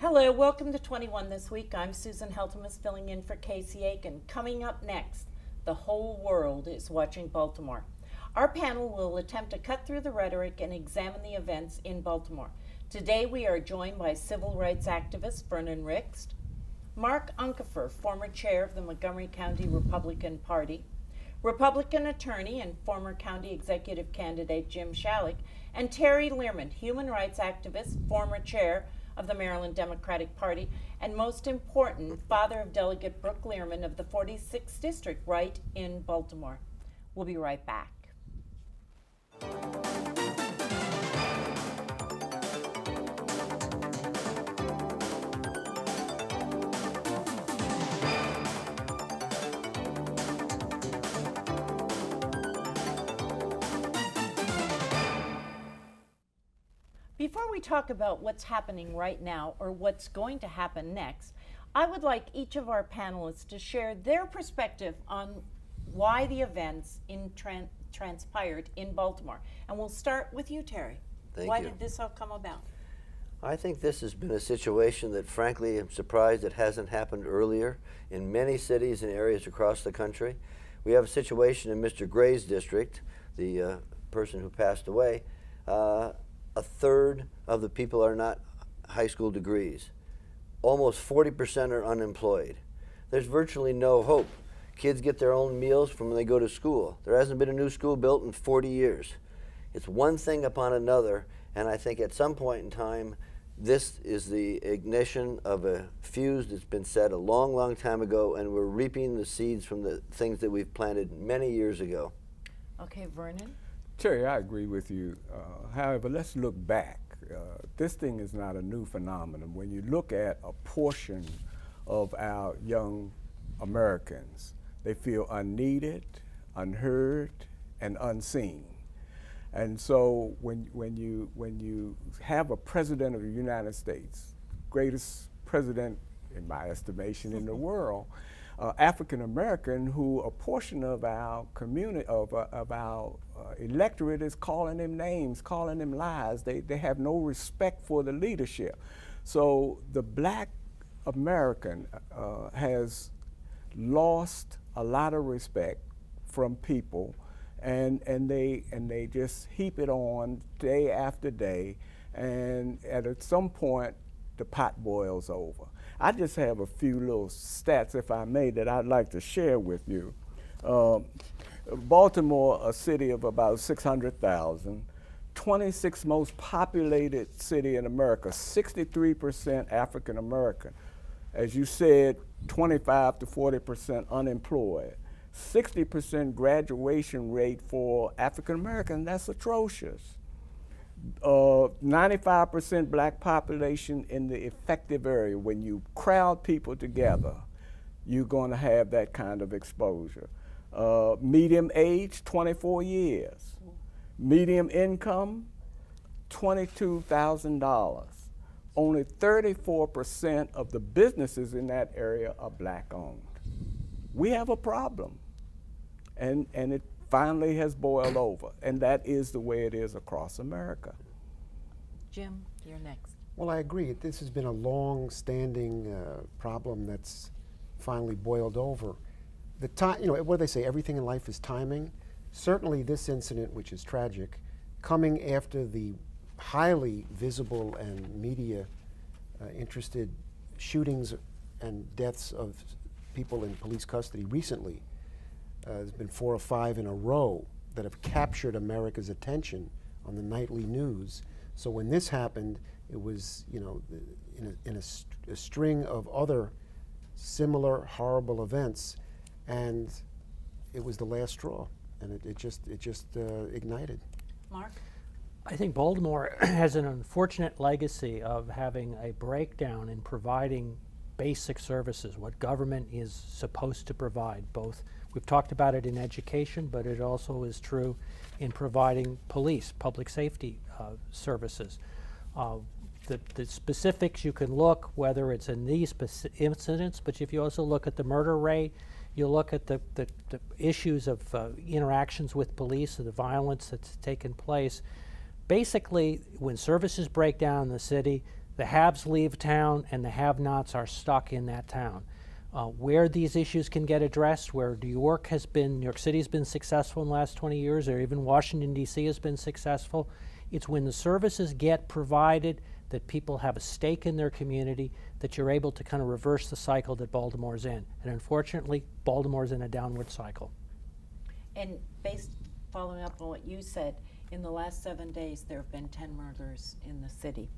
Hello, welcome to 21 This Week. I'm Susan Heltemes filling in for Casey Aiken. Coming up next, the whole world is watching Baltimore. Our panel will attempt to cut through the rhetoric and examine the events in Baltimore. Today we are joined by civil rights activist Vernon Ricks, Mark Uncapher, former chair of the Montgomery County Republican Party, Republican attorney and former county executive candidate Jim Shalleck, and Terry Lierman, human rights activist, former chair of the Maryland Democratic Party, and most important, father of Delegate Brooke Lierman of the 46th District right in Baltimore. We'll be right back. Before we talk about what's happening right now or what's going to happen next, I would like each of our panelists to share their perspective on why the events transpired in Baltimore. And we'll start with you, Terry. Why did this all come about? I think this has been a situation that, frankly, I'm surprised it hasn't happened earlier in many cities and areas across the country. We have a situation in Mr. Gray's district, the person who passed away. A third of the people are not high school degrees. Almost 40% are unemployed. There's virtually no hope. Kids get their own meals from when they go to school. There hasn't been a new school built in 40 years. It's one thing upon another, and I think at some point in time, this is the ignition of a fuse that's been set a long, long time ago, and we're reaping the seeds from the things that we've planted many years ago. Okay, Vernon? Terry, I agree with you. However, let's look back. This thing is not a new phenomenon. When you look at a portion of our young Americans, they feel unneeded, unheard, and unseen. And so when you have a president of the United States, greatest president in my estimation in the world, African American, who a portion of our community, of our electorate is calling them names, calling them lies. They have no respect for the leadership. So the Black American has lost a lot of respect from people, and they just heap it on day after day, and at some point the pot boils over. I just have a few little stats, if I may, that I'd like to share with you. Baltimore, a city of about 600,000, 26th most populated city in America, 63% African American. As you said, 25 to 40% unemployed. 60% graduation rate for African American, that's atrocious. 95% black population in the effective area. When you crowd people together, you're going to have that kind of exposure. Medium age, 24 years. Medium income, $22,000. Only 34% of the businesses in that area are black owned. We have a problem, and it finally has boiled over, and that is the way it is across America. Jim, you're next. Well, I agree. This has been a long-standing problem that's finally boiled over. The time, what do they say? Everything in life is timing. Certainly, this incident, which is tragic, coming after the highly visible and media interested shootings and deaths of people in police custody recently. There's been 4 or 5 in a row that have captured America's attention on the nightly news. So when this happened, it was, in a string of other similar horrible events, and it was the last straw, and it just ignited. Mark? I think Baltimore has an unfortunate legacy of having a breakdown in providing basic services, what government is supposed to provide. Both, we've talked about it in education, but it also is true in providing police, public safety services. The specifics, you can look, whether it's in these incidents, but if you also look at the murder rate, you look at the issues of interactions with police, the violence that's taken place. Basically, when services break down in the city, The haves leave town and the have-nots are stuck in that town. Where these issues can get addressed, where New York City has been successful in the last 20 years, or even Washington, D.C. has been successful, it's when the services get provided that people have a stake in their community, that you're able to kind of reverse the cycle that Baltimore's in. And unfortunately, Baltimore's in a downward cycle. And following up on what you said, in the last 7 days there have been 10 murders in the city.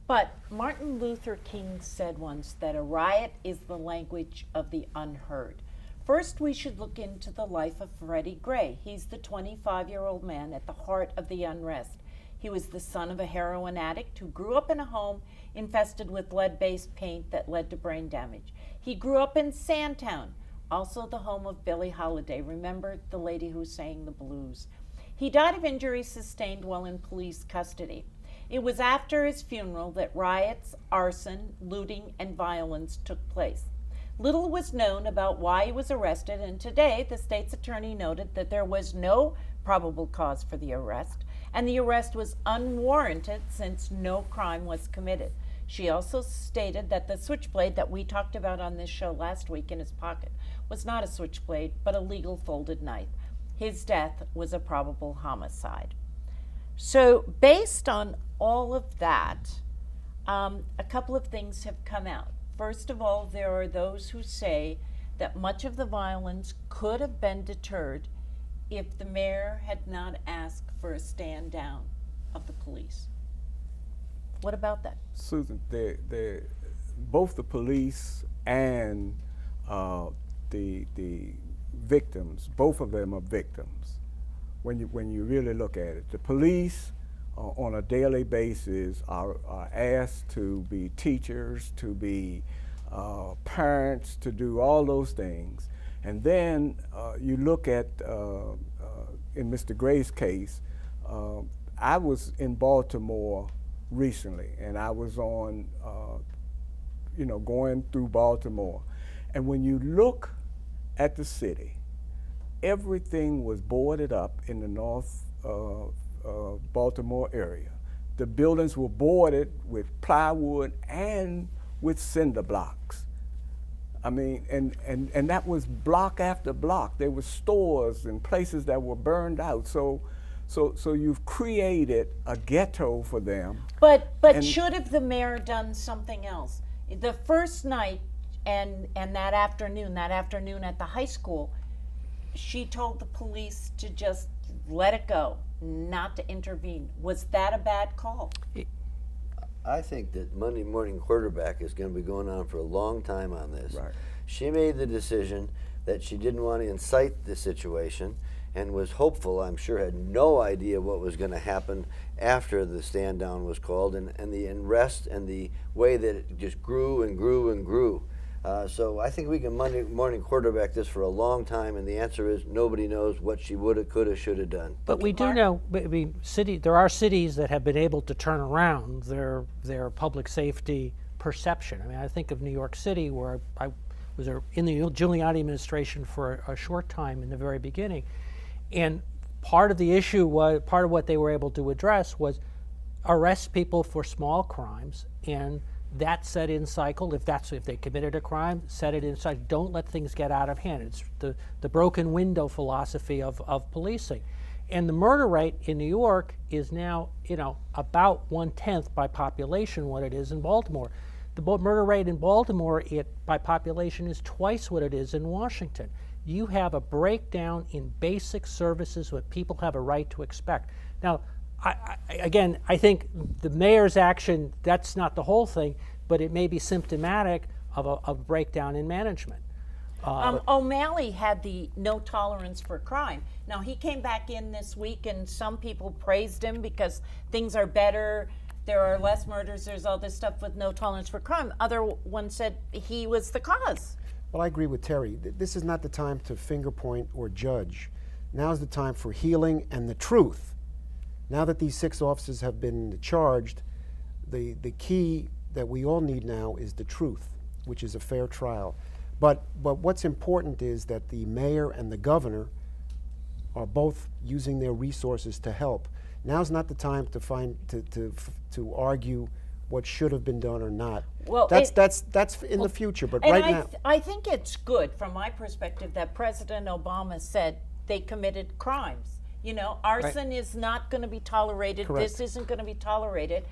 But Martin Luther King said once that a riot is the language of the unheard. First, we should look into the life of Freddie Gray. He's the 25-year-old man at the heart of the unrest. He was the son of a heroin addict who grew up in a home infested with lead-based paint that led to brain damage. He grew up in Sandtown, also the home of Billie Holiday. Remember the lady who sang the blues? He died of injuries sustained while in police custody. It was after his funeral that riots, arson, looting, and violence took place. Little was known about why he was arrested, and today the state's attorney noted that there was no probable cause for the arrest, and the arrest was unwarranted since no crime was committed. She also stated that the switchblade that we talked about on this show last week in his pocket was not a switchblade, but a legal folded knife. His death was a probable homicide. So based on all of that, a couple of things have come out. First of all, there are those who say that much of the violence could have been deterred if the mayor had not asked for a stand down of the police. What about that? Susan, both the police and the victims, both of them are victims. When you really look at it, the police on a daily basis are asked to be teachers, to be parents, to do all those things. And then you look at, in Mr. Gray's case, I was in Baltimore recently, and I was on, going through Baltimore. And when you look at the city, everything was boarded up in the North Baltimore area. The buildings were boarded with plywood and with cinder blocks. I mean, and that was block after block. There were stores and places that were burned out. So you've created a ghetto for them. But should have the mayor done something else? The first night and that afternoon at the high school, she told the police to just let it go, not to intervene. Was that a bad call? I think that Monday morning quarterback is going to be going on for a long time on this. Right. She made the decision that she didn't want to incite the situation and was hopeful, I'm sure, had no idea what was going to happen after the stand down was called, and the unrest and the way that it just grew and grew and grew. So I think we can Monday morning quarterback this for a long time, and the answer is nobody knows what she woulda, coulda, shoulda done. But we do know, there are cities that have been able to turn around their public safety perception. I mean, I think of New York City, where I was in the Giuliani administration for a short time in the very beginning, and part of the issue was, part of what they were able to address was arrest people for small crimes, and that set in cycle, if they committed a crime, set it in cycle. Don't let things get out of hand. It's the broken window philosophy of policing. And the murder rate in New York is now, about 1/10 by population what it is in Baltimore. The murder rate in Baltimore by population is twice what it is in Washington. You have a breakdown in basic services what people have a right to expect. Now, I think the mayor's action, that's not the whole thing, but it may be symptomatic of a breakdown in management. O'Malley had the no tolerance for crime. Now, he came back in this week, and some people praised him because things are better, there are less murders, there's all this stuff with no tolerance for crime. Other ones said he was the cause. Well, I agree with Terry. This is not the time to finger point or judge. Now is the time for healing and the truth. Now that these 6 officers have been charged, the key that we all need now is the truth, which is a fair trial. But what's important is that the mayor and the governor are both using their resources to help. Now's not the time to argue what should have been done or not. Well, that's in the future, but And right now. I think it's good from my perspective that President Obama said they committed crimes. You know, arson is not going to be tolerated. Correct. This isn't going to be tolerated.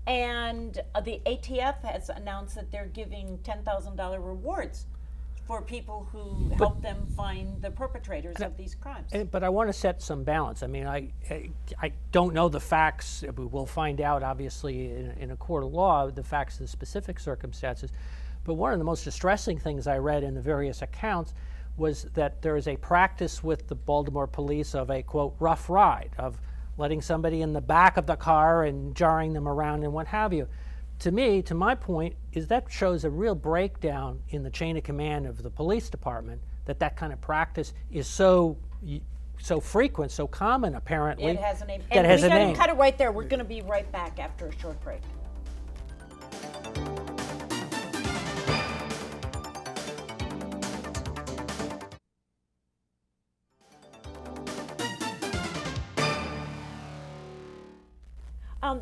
And the ATF has announced that they're giving $10,000 rewards for people who help them find the perpetrators of these crimes. But I want to set some balance. I mean, I don't know the facts. We'll find out, obviously, in a court of law, the facts of the specific circumstances. But one of the most distressing things I read in the various accounts was that there is a practice with the Baltimore police of a, quote, rough ride, of letting somebody in the back of the car and jarring them around and what have you. To me, to my point, is that shows a real breakdown in the chain of command of the police department, that kind of practice is so frequent, so common, apparently. It has a name. That And has we a got to name. cut it right there. We're going to be right back after a short break.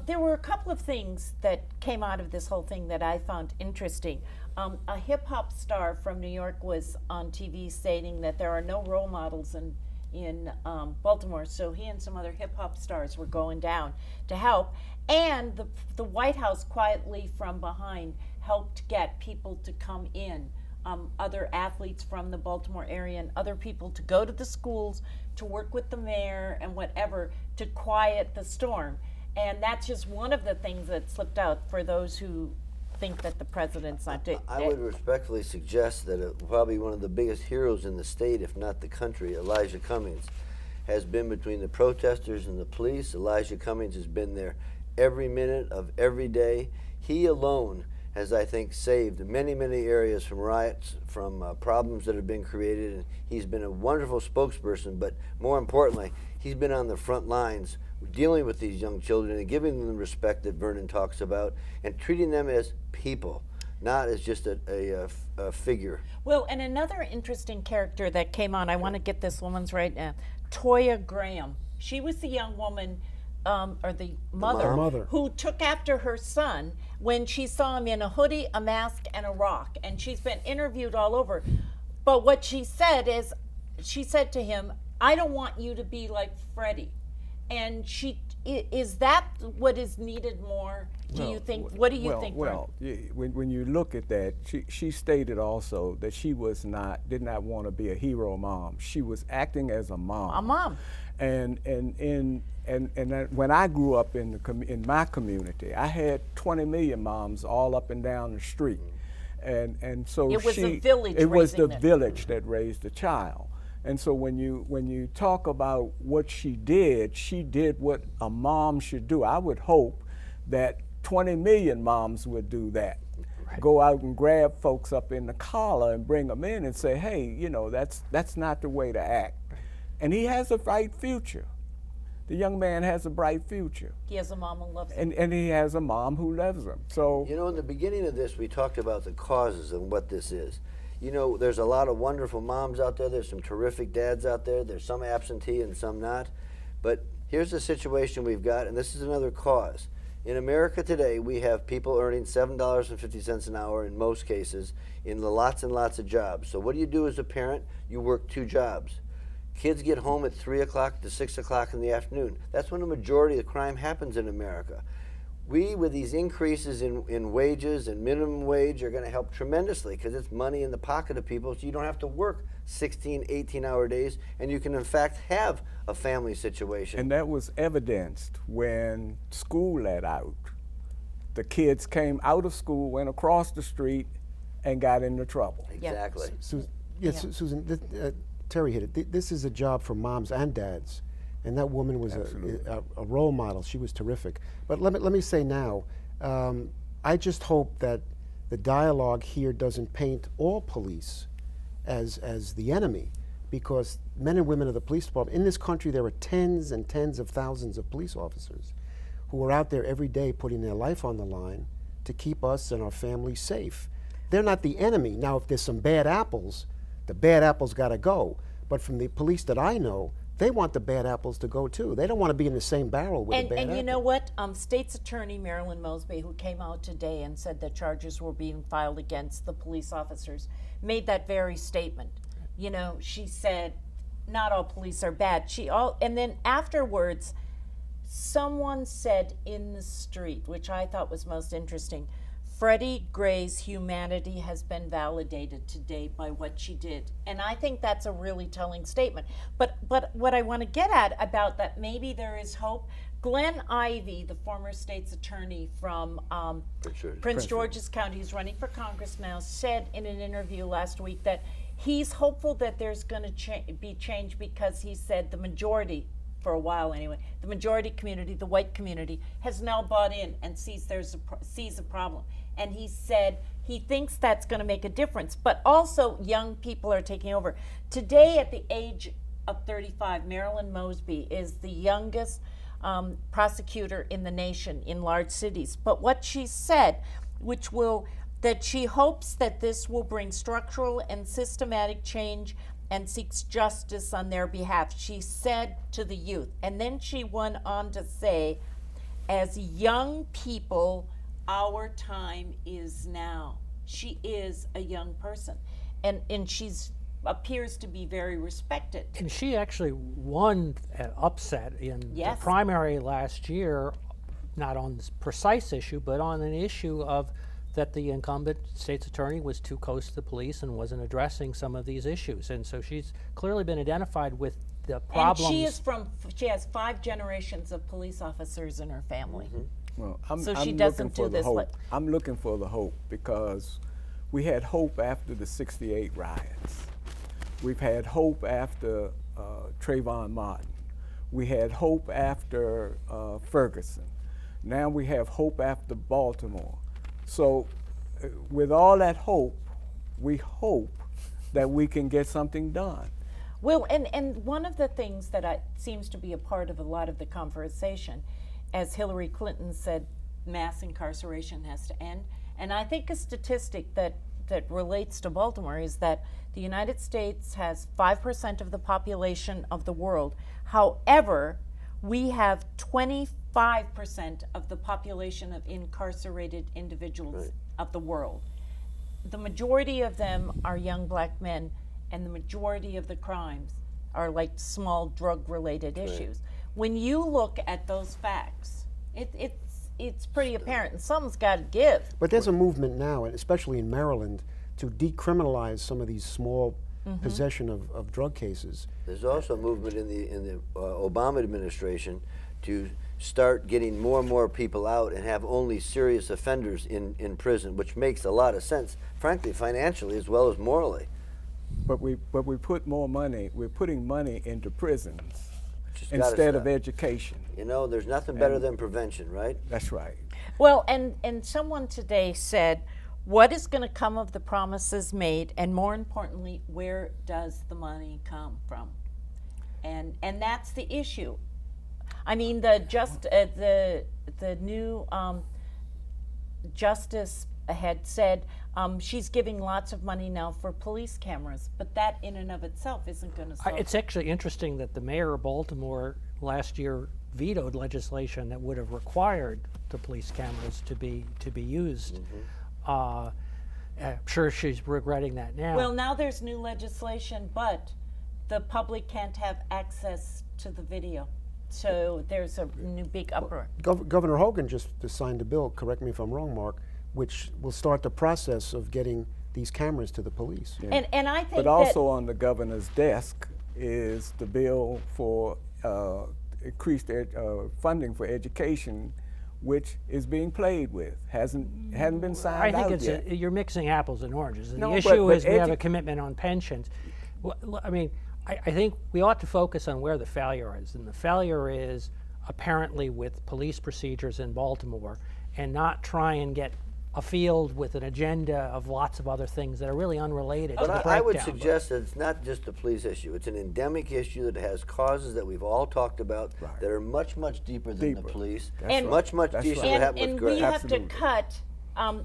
There were a couple of things that came out of this whole thing that I found interesting. A hip hop star from New York was on TV stating that there are no role models in Baltimore, so he and some other hip hop stars were going down to help. And the White House quietly from behind helped get people to come in, other athletes from the Baltimore area and other people to go to the schools, to work with the mayor and whatever, to quiet the storm. And that's just one of the things that slipped out for those who think that the president's not doing. I would respectfully suggest that probably one of the biggest heroes in the state, if not the country, Elijah Cummings, has been between the protesters and the police. Elijah Cummings has been there every minute of every day. He alone has, I think, saved many, many areas from riots, from problems that have been created. And he's been a wonderful spokesperson, but more importantly, he's been on the front lines dealing with these young children and giving them the respect that Vernon talks about and treating them as people, not as just a figure. Well, and another interesting character that came on, I want to get this woman's right now, Toya Graham. She was the young woman, or the mother, who took after her son when she saw him in a hoodie, a mask, and a rock. And she's been interviewed all over. But what she said is, she said to him, I don't want you to be like Freddie. And is that what is needed more? Do you think? What do you think? Well, when you look at that, she stated also that she did not want to be a hero mom. She was acting as a mom. A mom. And when I grew up in my community, I had 20 million moms all up and down the street, and so it was the village. It was the village that raised the child. And so when you talk about what she did what a mom should do. I would hope that 20 million moms would do that. Right. Go out and grab folks up in the collar and bring them in and say, hey, you know, that's not the way to act. And he has a bright future. The young man has a bright future. He has a mom who loves him. And he has a mom who loves him. So, you know, in the beginning of this, we talked about the causes and what this is. You know, there's a lot of wonderful moms out there. There's some terrific dads out there. There's some absentee and some not. But here's the situation we've got, and this is another cause. In America today, we have people earning $7.50 an hour in most cases in lots and lots of jobs. So what do you do as a parent? You work 2 jobs. Kids get home at 3 o'clock to 6 o'clock in the afternoon. That's when the majority of crime happens in America. We, with these increases in wages and minimum wage, are going to help tremendously because it's money in the pocket of people, so you don't have to work 16, 18-hour days, and you can, in fact, have a family situation. And that was evidenced when school let out. The kids came out of school, went across the street, and got into trouble. Exactly. Susan, Terry hit it. This is a job for moms and dads. And that woman was a role model. She was terrific. But let me say now, I just hope that the dialogue here doesn't paint all police as the enemy, because men and women of the police department, in this country there are tens and tens of thousands of police officers who are out there every day putting their life on the line to keep us and our families safe. They're not the enemy. Now, if there's some bad apples, the bad apples got to go. But from the police that I know, they want the bad apples to go too. They don't want to be in the same barrel with the bad And apple. you know what? State's Attorney Marilyn Mosby, who came out today and said that charges were being filed against the police officers, made that very statement. You know, she said, not all police are bad. And then afterwards, someone said in the street, which I thought was most interesting, Freddie Gray's humanity has been validated today by what she did. And I think that's a really telling statement. But what I want to get at about that, maybe there is hope. Glenn Ivey, the former state's attorney from Prince George's County, who's running for Congress now, said in an interview last week that he's hopeful that there's going to be change, because he said the majority, for a while anyway, the majority community, the white community, has now bought in and sees a problem. And he said he thinks that's going to make a difference. But also, young people are taking over. Today, at the age of 35, Marilyn Mosby is the youngest prosecutor in the nation in large cities. But what she said, that she hopes that this will bring structural and systematic change and seeks justice on their behalf, she said to the youth. And then she went on to say, as young people, our time is now. She is a young person, and she's appears to be very respected. And she actually won an upset in Yes. the primary last year, not on this precise issue, but on an issue of that the incumbent state's attorney was too close to the police and wasn't addressing some of these issues. And so she's clearly been identified with the problems. And she has 5 generations of police officers in her family. Mm-hmm. Well, So she I'm doesn't looking for do the this hope. like- I'm looking for the hope because we had hope after the '68 riots. We've had hope after Trayvon Martin. We had hope after Ferguson. Now we have hope after Baltimore. So with all that hope, we hope that we can get something done. Well, and one of the things that seems to be a part of a lot of the conversation, as Hillary Clinton said, mass incarceration has to end. And I think a statistic that relates to Baltimore is that the United States has 5% of the population of the world. However, we have 25% of the population of incarcerated individuals of the world. The majority of them are young black men, and the majority of the crimes are like small drug-related issues. When you look at those facts, it's pretty apparent, and something's got to give. But there's a movement now, and especially in Maryland, to decriminalize some of these small possession of drug cases. There's also a movement in the Obama administration to start getting more and more people out and have only serious offenders in prison, which makes a lot of sense, frankly, financially as well as morally. But we put more money. We're putting money into prisons Just gotta instead of stop. education. You know, there's nothing better than prevention, right? That's right. Well, and someone today said, what is going to come of the promises made, and more importantly, where does the money come from? And that's the issue. I mean, the new justice had said she's giving lots of money now for police cameras, but that in and of itself isn't going to solve. It's actually interesting that the mayor of Baltimore last year vetoed legislation that would have required the police cameras to be used. I'm sure she's regretting that now. Well, now there's new legislation, but the public can't have access to the video. So there's a new big uproar. Governor Hogan just signed a bill, correct me if I'm wrong, Mark, which will start the process of getting these cameras to the police. And I think But also on the governor's desk is the bill for increased funding for education, which is being played with. Hadn't been signed I out think yet. you're mixing apples and oranges. And No, the but issue is we have a edu- commitment on pensions. I mean, I think we ought to focus on where the failure is. And the failure is apparently with police procedures in Baltimore, and not try and get afield with an agenda of lots of other things that are really unrelated to the But breakdown. I would suggest that it's not just a police issue. It's an endemic issue that has causes that we've all talked about Right. that are much, much deeper than the Deeper. police. That's And- much, much That's deeper right. than And, happened with and Gray. we have Absolutely. to cut.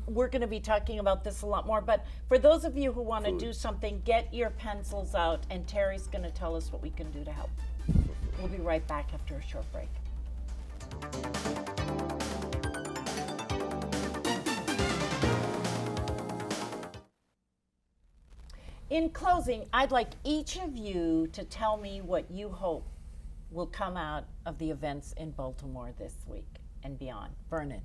We're going to be talking about this a lot more, but for those of you who want to do something, get your pencils out, and Terry's going to tell us what we can do to help. We'll be right back after a short break. In closing, I'd like each of you to tell me what you hope will come out of the events in Baltimore this week and beyond. Vernon.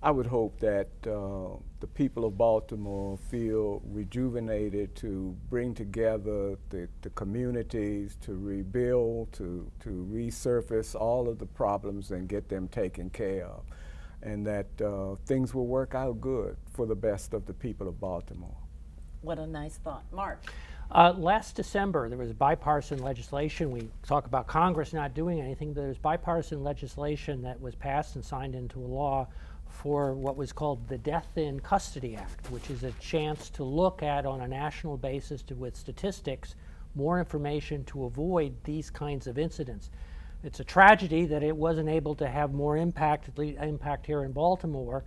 I would hope that the people of Baltimore feel rejuvenated to bring together the communities, to rebuild, to resurface all of the problems and get them taken care of, and that things will work out good for the best of the people of Baltimore. What a nice thought. Mark. Last December, there was bipartisan legislation. We talk about Congress not doing anything. There's bipartisan legislation that was passed and signed into law for what was called the Death in Custody Act, which is a chance to look at, on a national basis with statistics, more information to avoid these kinds of incidents. It's a tragedy that it wasn't able to have more impact here in Baltimore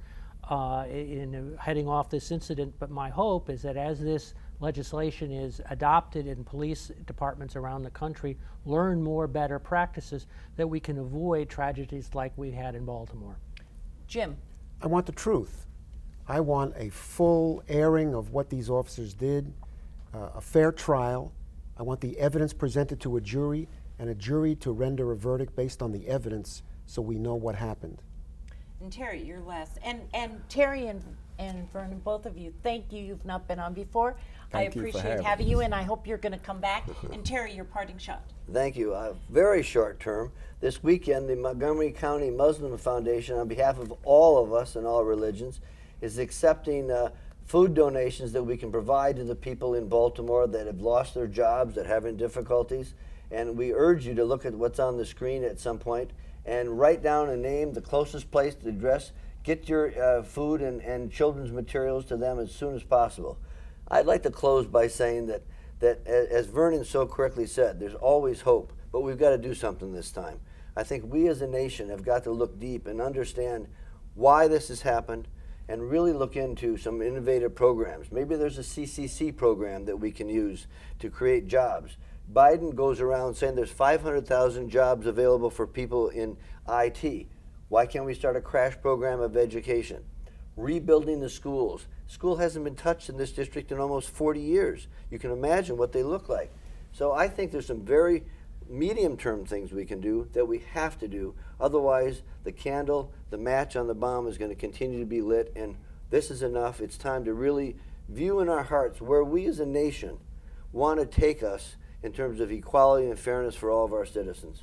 in heading off this incident, but my hope is that as this legislation is adopted and police departments around the country learn more better practices, that we can avoid tragedies like we had in Baltimore. Jim. I want the truth. I want a full airing of what these officers did, a fair trial. I want the evidence presented to a jury, and a jury to render a verdict based on the evidence so we know what happened. And Terry, you're last. And Terry and Vernon, both of you, thank you. You've not been on before. Thank you for appreciate having you, and I hope you're going to come back. And Terry, your parting shot. Thank you. Very short term. This weekend, the Montgomery County Muslim Foundation, on behalf of all of us and all religions, is accepting food donations that we can provide to the people in Baltimore that have lost their jobs, that are having difficulties. And we urge you to look at what's on the screen at some point and write down a name, the closest place, the address. Get your food and children's materials to them as soon as possible. I'd like to close by saying that as Vernon so correctly said, there's always hope, but we've got to do something this time. I think we as a nation have got to look deep and understand why this has happened and really look into some innovative programs. Maybe there's a CCC program that we can use to create jobs. Biden goes around saying there's 500,000 jobs available for people in IT. Why can't we start a crash program of education? Rebuilding the schools. School hasn't been touched in this district in almost 40 years. You can imagine what they look like. So I think there's some very medium-term things we can do that we have to do. Otherwise, the candle, the match on the bomb is going to continue to be lit, and this is enough. It's time to really view in our hearts where we as a nation want to take us in terms of equality and fairness for all of our citizens.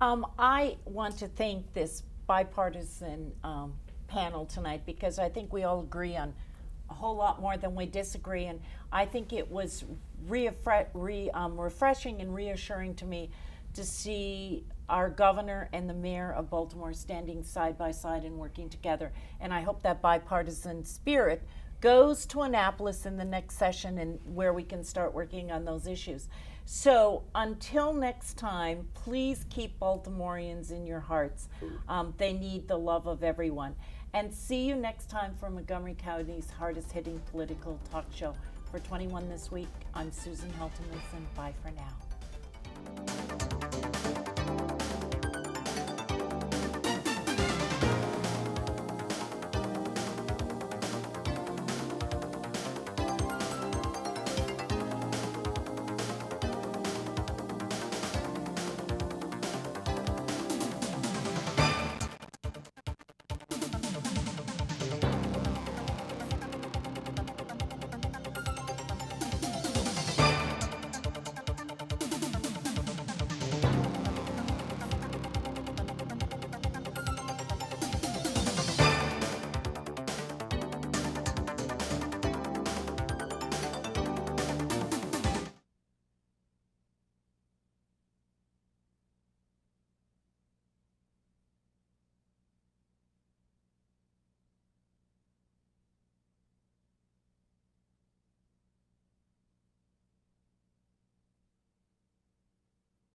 I want to thank this bipartisan panel tonight because I think we all agree on a whole lot more than we disagree, and I think it was refreshing and reassuring to me to see our governor and the mayor of Baltimore standing side by side and working together. And I hope that bipartisan spirit goes to Annapolis in the next session and where we can start working on those issues. So until next time, please keep Baltimoreans in your hearts. They need the love of everyone. And see you next time for Montgomery County's hardest hitting political talk show. For 21 This Week, I'm Susan Heltemes, and bye for now.